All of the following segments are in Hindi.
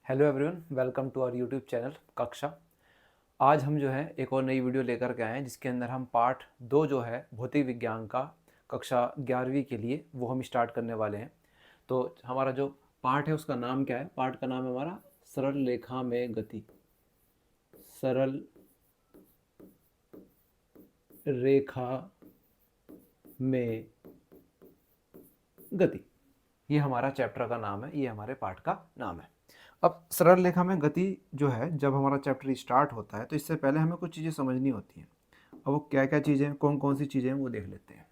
Hello everyone, welcome to our YouTube channel Kaksha. आज हम जो है एक और नई वीडियो लेकर के आए हैं जिसके अंदर हम पार्ट 2 जो है भौतिक विज्ञान का कक्षा 11वीं के लिए वो हम स्टार्ट करने वाले हैं। तो हमारा जो पार्ट है उसका नाम क्या है? पार्ट का नाम है हमारा सरल रेखा में गति। सरल रेखा में गति, ये हमारा चैप्टर का नाम है, ये हमारे पाठ का नाम है। अब सरल रेखा में गति जो है, जब हमारा चैप्टर स्टार्ट होता है तो इससे पहले हमें कुछ चीज़ें समझनी होती हैं। अब वो क्या क्या चीज़ें हैं, कौन कौन सी चीज़ें हैं, वो देख लेते हैं।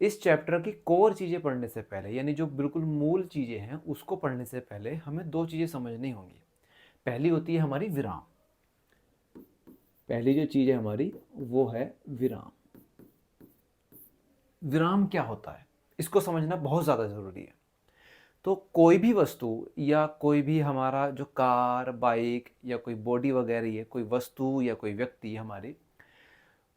इस चैप्टर की कोर चीज़ें पढ़ने से पहले, यानी जो बिल्कुल मूल चीज़ें हैं उसको पढ़ने से पहले हमें दो चीज़ें समझनी होंगी। पहली होती है हमारी विराम। पहली जो चीज़ है हमारी वो है विराम। विराम क्या होता है, इसको समझना बहुत ज़्यादा ज़रूरी है। तो कोई भी वस्तु या कोई भी हमारा जो कार, बाइक या कोई बॉडी वगैरह है, कोई वस्तु या कोई व्यक्ति हमारी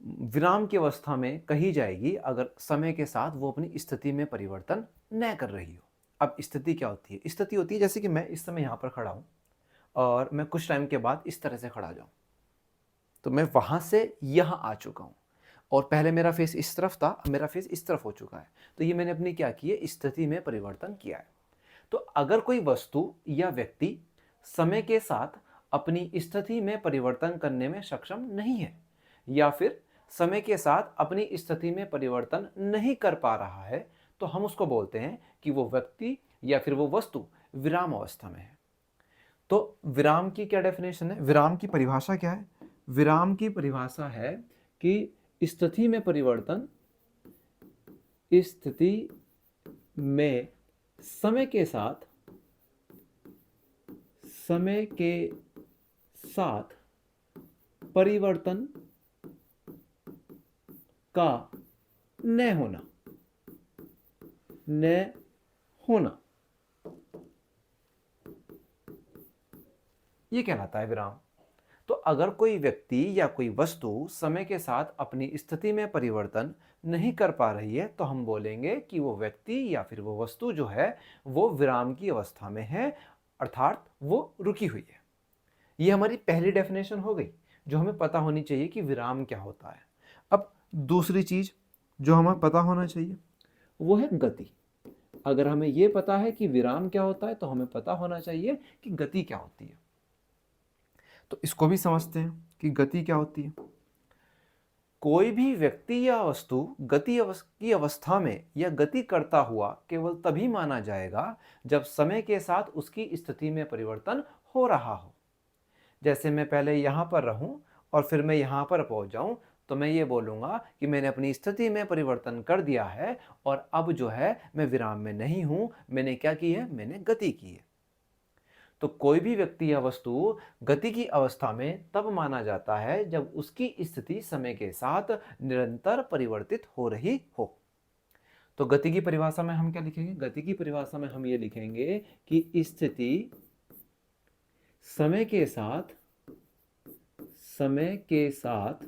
विराम की अवस्था में कही जाएगी अगर समय के साथ वो अपनी स्थिति में परिवर्तन न कर रही हो। अब स्थिति क्या होती है? स्थिति होती है जैसे कि मैं इस समय यहाँ पर खड़ा हूँ और मैं कुछ टाइम के बाद इस तरह से खड़ा जाऊँ, तो मैं वहाँ से यहाँ आ चुका हूँ और पहले मेरा फेस इस तरफ था, अब मेरा फेस इस तरफ हो चुका है। तो ये मैंने अपनी क्या की है? स्थिति में परिवर्तन किया है। तो अगर कोई वस्तु या व्यक्ति समय के साथ अपनी स्थिति में परिवर्तन करने में सक्षम नहीं है या फिर समय के साथ अपनी स्थिति में परिवर्तन नहीं कर पा रहा है, तो हम उसको बोलते हैं कि वो व्यक्ति या फिर वो वस्तु विराम अवस्था में है। तो विराम की क्या डेफिनेशन है? विराम की परिभाषा क्या है? विराम की परिभाषा है कि स्थिति में परिवर्तन, स्थिति में समय के साथ, समय के साथ परिवर्तन का न होना, न होना, ये कहलाता है विराम। तो अगर कोई व्यक्ति या कोई वस्तु समय के साथ अपनी स्थिति में परिवर्तन नहीं कर पा रही है, तो हम बोलेंगे कि वो व्यक्ति या फिर वो वस्तु जो है वो विराम की अवस्था में है, अर्थात वो रुकी हुई है। ये हमारी पहली डेफिनेशन हो गई जो हमें पता होनी चाहिए कि विराम क्या होता है। अब दूसरी चीज जो हमें पता होना चाहिए वो है गति। अगर हमें ये पता है कि विराम क्या होता है तो हमें पता होना चाहिए कि गति क्या होती है। तो इसको भी समझते हैं कि गति क्या होती है। कोई भी व्यक्ति या वस्तु की अवस्था में या गति करता हुआ केवल तभी माना जाएगा जब समय के साथ उसकी स्थिति में परिवर्तन हो रहा हो। जैसे मैं पहले यहाँ पर रहूं और फिर मैं यहाँ पर पहुंच जाऊं, तो मैं ये बोलूँगा कि मैंने अपनी स्थिति में परिवर्तन कर दिया है और अब जो है मैं विराम में नहीं हूँ। मैंने क्या की है? मैंने गति की है। तो कोई भी व्यक्ति या वस्तु गति की अवस्था में तब माना जाता है जब उसकी स्थिति समय के साथ निरंतर परिवर्तित हो रही हो। तो गति की परिभाषा में हम क्या लिखेंगे? गति की परिभाषा में हम ये लिखेंगे कि स्थिति समय के साथ, समय के साथ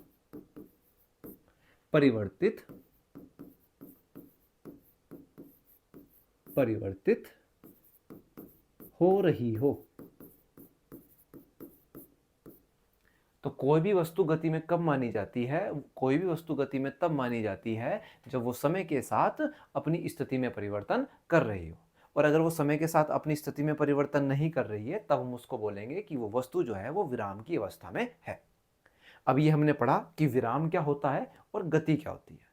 परिवर्तित परिवर्तित हो रही हो। तो कोई भी वस्तु गति में कब मानी जाती है? कोई भी वस्तु गति में तब मानी जाती है जब वो समय के साथ अपनी स्थिति में परिवर्तन कर रही हो। और अगर वो समय के साथ अपनी स्थिति में परिवर्तन नहीं कर रही है, तब हम उसको बोलेंगे कि वो वस्तु जो है वो विराम की अवस्था में है। अब ये हमने पढ़ा कि विराम क्या होता है और गति क्या होती है।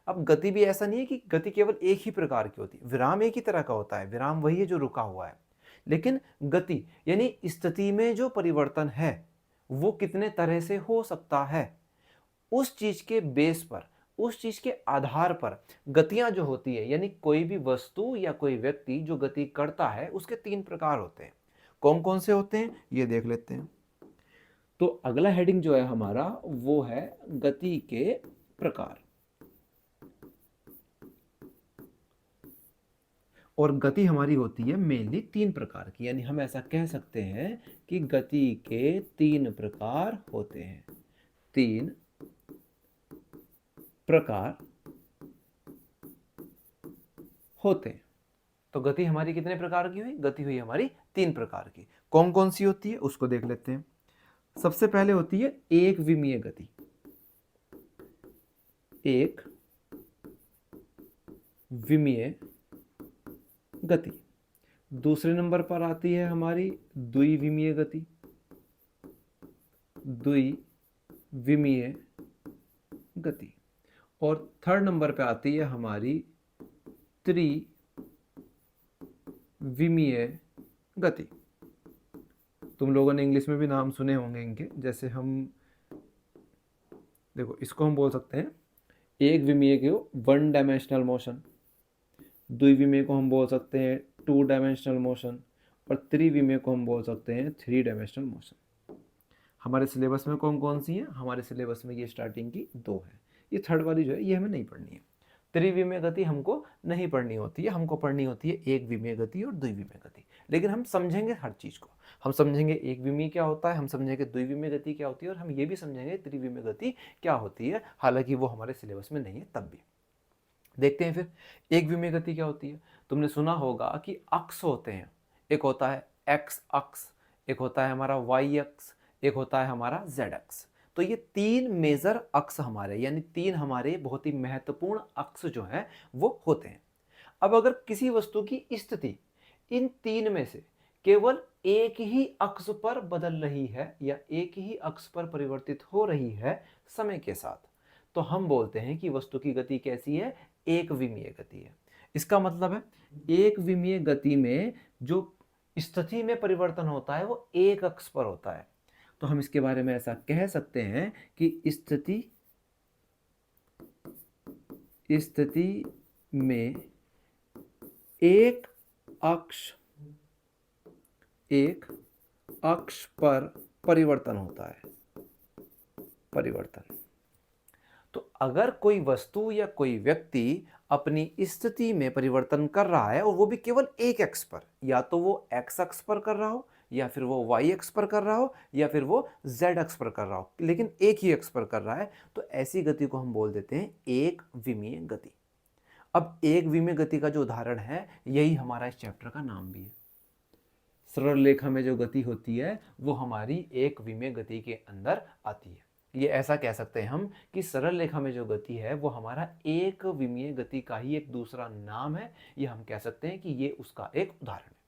अब गति भी ऐसा नहीं है कि गति केवल एक ही प्रकार की होती है। विराम एक ही तरह का होता है, विराम वही है जो रुका हुआ है। लेकिन गति यानी स्थिति में जो परिवर्तन है वो कितने तरह से हो सकता है, उस चीज के बेस पर, उस चीज के आधार पर गतियां जो होती है, यानी कोई भी वस्तु या कोई व्यक्ति जो गति करता है उसके तीन प्रकार होते हैं। कौन कौन से होते हैं ये देख लेते हैं। तो अगला हेडिंग जो है हमारा वो है गति के प्रकार। और गति हमारी होती है मेनली तीन प्रकार की, यानी हम ऐसा कह सकते हैं कि गति के तीन प्रकार होते हैं। तीन प्रकार होते हैं। तो गति हमारी कितने प्रकार की हुई? गति हुई हमारी तीन प्रकार की। कौन कौन सी होती है उसको देख लेते हैं। सबसे पहले होती है एक विमीय गति। एक विमीय गति। दूसरे नंबर पर आती है हमारी द्विविमीय गति। द्विविमीय गति। और थर्ड नंबर पे आती है हमारी त्रिविमीय गति। तुम लोगों ने इंग्लिश में भी नाम सुने होंगे इनके, जैसे हम देखो इसको हम बोल सकते हैं एक विमीय को वन डायमेंशनल मोशन, द्विविमीय को हम बोल सकते हैं टू डायमेंशनल मोशन, और त्रिविमीय को हम बोल सकते हैं थ्री डायमेंशनल मोशन। हमारे सिलेबस में कौन कौन सी है? हमारे सिलेबस में ये स्टार्टिंग की दो है, ये थर्ड वाली जो है ये हमें नहीं पढ़नी है। त्रिविमीय गति हमको नहीं पढ़नी होती है, हमको पढ़नी होती है एक विमीय गति और द्विविमीय गति। लेकिन हम समझेंगे हर चीज़ को, हम समझेंगे एक विमीय क्या होता है, हम समझेंगे द्विविमीय गति क्या होती है, और हम ये भी समझेंगे त्रिविमीय गति क्या होती है, हालांकि वो हमारे सिलेबस में नहीं है तब भी। देखते हैं फिर एक विमीय गति क्या होती है। तुमने सुना होगा कि अक्ष होते हैं, एक होता है एक्स अक्ष, एक होता है हमारा वाई अक्ष, एक होता है हमारा जेड अक्ष। तो ये तीन मेजर अक्ष हमारे, यानी तीन हमारे बहुत ही महत्वपूर्ण अक्ष जो है वो होते हैं। अब अगर किसी वस्तु की स्थिति इन तीन में से केवल एक ही अक्ष पर बदल रही है या एक ही अक्ष पर परिवर्तित हो रही है समय के साथ, तो हम बोलते हैं कि वस्तु की गति कैसी है, एक विमीय गति है। इसका मतलब है एक विमीय गति में जो स्थिति में परिवर्तन होता है वो एक अक्ष पर होता है। तो हम इसके बारे में ऐसा कह सकते हैं कि स्थिति में एक अक्ष पर परिवर्तन होता है। परिवर्तन। तो अगर कोई वस्तु या कोई व्यक्ति अपनी स्थिति में परिवर्तन कर रहा है और वो भी केवल एक अक्ष पर, या तो वो एक्स अक्ष पर कर रहा हो, या फिर वो वाई अक्ष पर कर रहा हो, या फिर वो जेड अक्ष पर कर रहा हो, लेकिन एक ही अक्ष पर कर रहा है, तो ऐसी गति को हम बोल देते हैं एक विमीय गति। अब एक विमीय गति का जो उदाहरण है यही हमारा इस चैप्टर का नाम भी है। सरल रेखा में जो गति होती है वो हमारी एक विमीय गति के अंदर आती है। ये ऐसा कह सकते हैं हम कि सरल रेखा में जो गति है वो हमारा एक विमीय गति का ही एक दूसरा नाम है। ये हम कह सकते हैं कि ये उसका एक उदाहरण है।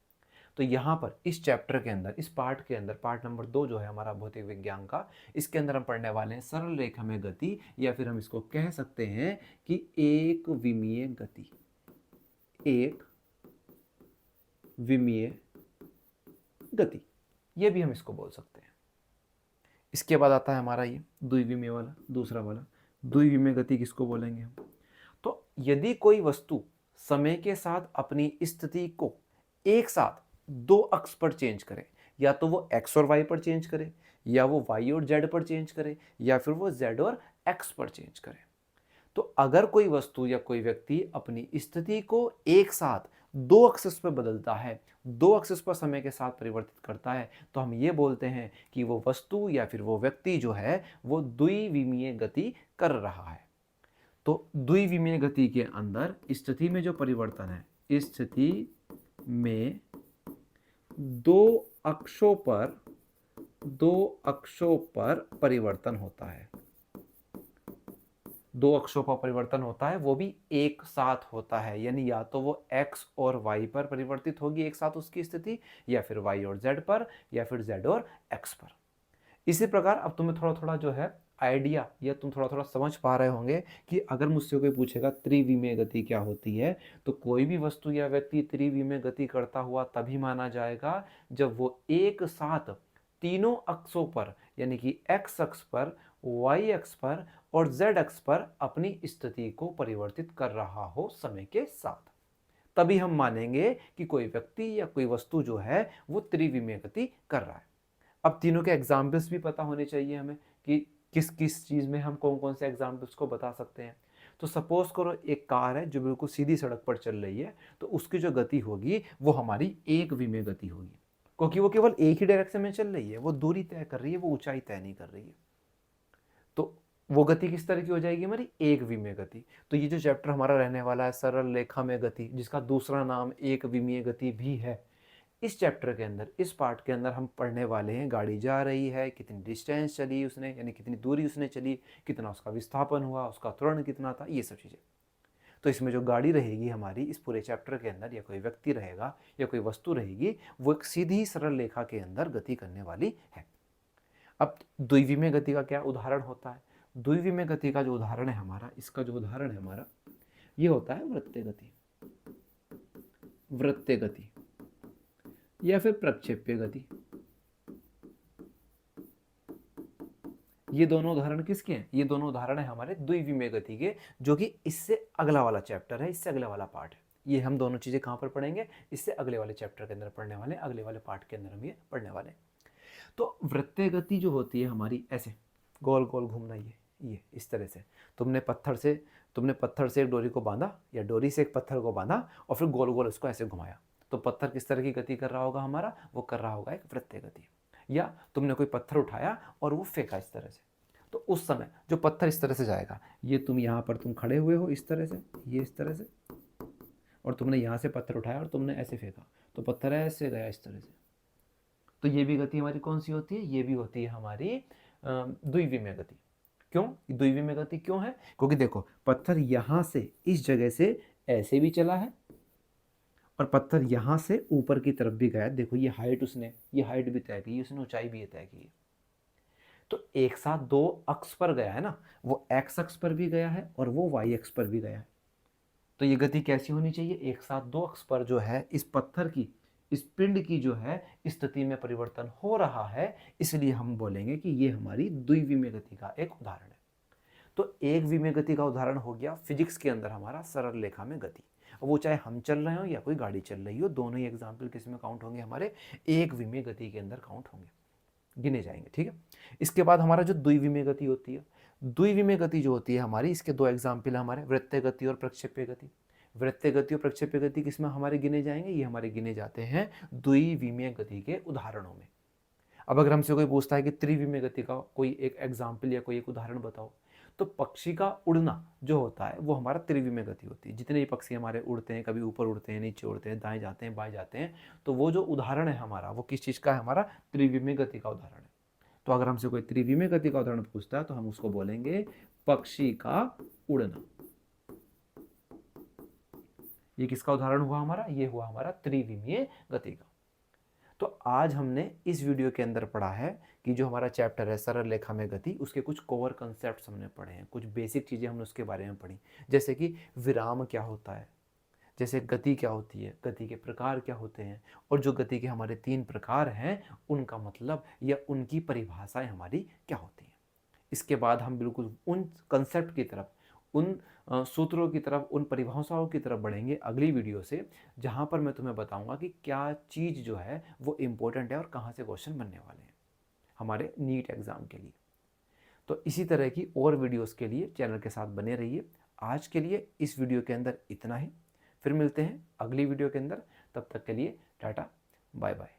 तो यहाँ पर इस चैप्टर के अंदर, इस पार्ट के अंदर, पार्ट नंबर 2 जो है हमारा भौतिक विज्ञान का, इसके अंदर हम पढ़ने वाले हैं सरल रेखा में गति, या फिर हम इसको कह सकते हैं कि एक विमीय गति। एक विमीय गति, ये भी हम इसको बोल सकते हैं। इसके बाद आता है हमारा ये द्विविमीय वाला, दूसरा वाला द्विविमीय गति किसको बोलेंगे हम? तो यदि कोई वस्तु समय के साथ अपनी स्थिति को एक साथ दो अक्ष पर चेंज करे, या तो वो एक्स और वाई पर चेंज करे, या वो वाई और जेड पर चेंज करे, या फिर वो जेड और एक्स पर चेंज करे। तो अगर कोई वस्तु या कोई व्यक्ति अपनी स्थिति को एक साथ दो एक्सिस पर बदलता है, दो एक्सिस पर समय के साथ परिवर्तित करता है, तो हम ये बोलते हैं कि वो वस्तु या फिर वो व्यक्ति जो है वो द्विविमीय गति कर रहा है। तो द्विविमीय गति के अंदर स्थिति में जो परिवर्तन है, स्थिति में दो अक्षों पर परिवर्तन होता है। दो अक्षों पर परिवर्तन होता है, वो भी एक साथ होता है, यानी या तो वो x और y पर परिवर्तित होगी एक साथ उसकी स्थिति, या फिर y और z पर, या फिर z और x पर। इसी प्रकार अब तुम्हें थोड़ा थोड़ा जो है आइडिया, या तुम थोड़ा थोड़ा समझ पा रहे होंगे कि अगर मुझसे कोई पूछेगा त्रिविमीय गति क्या होती है, तो कोई भी वस्तु या व्यक्ति त्रिविमीय गति करता हुआ तभी माना जाएगा जब वो एक साथ तीनों अक्षों पर, यानी कि x अक्ष पर, y अक्ष पर और z अक्ष पर अपनी स्थिति को परिवर्तित कर रहा हो समय के साथ, तभी हम मानेंगे कि कोई व्यक्ति या कोई वस्तु जो है वो त्रिविमीय गति कर रहा है। अब तीनों के एग्जाम्पल्स भी पता होने चाहिए हमें कि किस किस चीज़ में हम कौन कौन से एग्जाम्पल्स को बता सकते हैं। तो सपोज करो एक कार है जो बिल्कुल सीधी सड़क पर चल रही है, तो उसकी जो गति होगी वो हमारी एक विमीय गति होगी, क्योंकि वो केवल एक ही डायरेक्शन में चल रही है, वो दूरी तय कर रही है, वो ऊंचाई तय नहीं कर रही है। तो वो गति किस तरह की हो जाएगी हमारी? एक विमीय गति। तो ये जो चैप्टर हमारा रहने वाला है सरल रेखा में गति, जिसका दूसरा नाम एक विमीय गति भी है, इस चैप्टर के अंदर, इस पार्ट के अंदर हम पढ़ने वाले हैं गाड़ी जा रही है, कितनी डिस्टेंस चली उसने, यानी कितनी दूरी उसने चली, कितना उसका विस्थापन हुआ, उसका त्वरण कितना था, ये सब चीज़ें। तो इसमें जो गाड़ी रहेगी हमारी इस पूरे चैप्टर के अंदर, या कोई व्यक्ति रहेगा या कोई वस्तु रहेगी, वो एक सीधी सरल रेखा के अंदर गति करने वाली है। अब द्विविमीय गति का क्या उदाहरण होता है? द्विविमीय गति का जो उदाहरण है हमारा, इसका जो उदाहरण है हमारा, ये होता है वृत्तीय गति, वृत्तीय गति या फिर प्रक्षेप्य गति। ये दोनों उदाहरण किसके हैं? ये दोनों उदाहरण है हमारे द्विविमीय गति के, जो कि इससे अगला वाला चैप्टर है, इससे अगला वाला पार्ट है। ये हम दोनों चीजें कहां पर पढ़ेंगे? इससे अगले वाले चैप्टर के अंदर पढ़ने वाले, अगले वाले पार्ट के अंदर हम ये पढ़ने वाले। तो वृत्तीय गति जो होती है हमारी, ऐसे गोल गोल घूमना, ये इस तरह से तुमने पत्थर से एक डोरी को बांधा, या डोरी से एक पत्थर को बांधा और फिर गोल गोल उसको ऐसे घुमाया, तो पत्थर किस तरह की गति कर रहा होगा हमारा? वो कर रहा होगा एक वृत्तीय गति। या तुमने कोई पत्थर उठाया और वो फेंका इस तरह से, तो उस समय जो पत्थर इस तरह से जाएगा, ये तुम यहाँ पर तुम खड़े हुए हो इस तरह से, ये इस तरह से, और तुमने यहाँ से पत्थर उठाया और तुमने ऐसे फेंका, तो पत्थर ऐसे गया इस तरह से। तो ये भी गति हमारी कौन सी होती है? ये भी होती है हमारी द्विविमीय गति। क्यों द्विविमीय गति क्यों है? क्योंकि देखो, पत्थर यहाँ से इस जगह से ऐसे भी चला है और पत्थर यहाँ से ऊपर की तरफ भी गया। देखो ये हाइट भी तय की, उसने ऊंचाई भी तय की। तो एक साथ दो अक्ष पर गया है ना, वो एक्स अक्ष पर भी गया है और वो वाई अक्ष पर भी गया है। तो ये गति कैसी होनी चाहिए? एक साथ दो अक्ष पर जो है इस पत्थर की, इस पिंड की जो है स्थिति में परिवर्तन हो रहा है, इसलिए हम बोलेंगे कि ये हमारी द्विविमीय गति का एक उदाहरण है। तो एक विमीय गति का उदाहरण हो गया फिजिक्स के अंदर हमारा सरल रेखा में गति। वो चाहे हम चल रहे हो या कोई गाड़ी चल रही हो, दोनों ही एग्जाम्पल किस में काउंट होंगे? हमारे एक विमीय गति के अंदर काउंट होंगे, गिने जाएंगे। ठीक है। इसके बाद हमारा जो द्विविमीय गति होती है, द्विविमीय गति जो होती है हमारी, इसके दो एग्जाम्पल हमारे वृत्तीय गति और प्रक्षेप्य गति। वृत्तीय गति और प्रक्षेप्य गति किसमें हमारे गिने जाएंगे? ये हमारे गिने जाते हैं द्विविमीय गति के उदाहरणों में। अब अगर हमसे कोई पूछता है कि त्रिविमीय गति का कोई एक एग्जाम्पल या कोई एक उदाहरण बताओ, तो पक्षी का उड़ना जो होता है वो हमारा त्रिविमीय गति होती है। जितने भी पक्षी हमारे उड़ते हैं, कभी ऊपर उड़ते हैं, नीचे उड़ते हैं, दाएं जाते हैं, बाएं जाते हैं, तो वो जो उदाहरण है हमारा, वो किस चीज़ का है? हमारा त्रिविमीय गति का उदाहरण है। तो अगर हमसे कोई त्रिविमीय गति का उदाहरण पूछता है तो हम उसको बोलेंगे पक्षी का उड़ना। ये किसका उदाहरण हुआ हमारा? ये हुआ हमारा त्रिविमीय गति का। तो आज हमने इस वीडियो के अंदर पढ़ा है कि जो हमारा चैप्टर है सरल रेखा में गति, उसके कुछ कोर कंसेप्ट्स हमने पढ़े हैं, कुछ बेसिक चीज़ें हमने उसके बारे में पढ़ी, जैसे कि विराम क्या होता है, जैसे गति क्या होती है, गति के प्रकार क्या होते हैं, और जो गति के हमारे 3 प्रकार हैं उनका मतलब या उनकी परिभाषाएं हमारी क्या होती हैं। इसके बाद हम बिल्कुल उन कंसेप्ट की तरफ, उन सूत्रों की तरफ, उन परिभाषाओं की तरफ बढ़ेंगे अगली वीडियो से, जहाँ पर मैं तुम्हें बताऊंगा कि क्या चीज़ जो है वो इम्पोर्टेंट है और कहाँ से क्वेश्चन बनने वाले हैं हमारे नीट एग्ज़ाम के लिए। तो इसी तरह की और वीडियोस के लिए चैनल के साथ बने रहिए। आज के लिए इस वीडियो के अंदर इतना ही, फिर मिलते हैं अगली वीडियो के अंदर। तब तक के लिए टाटा, बाय बाय।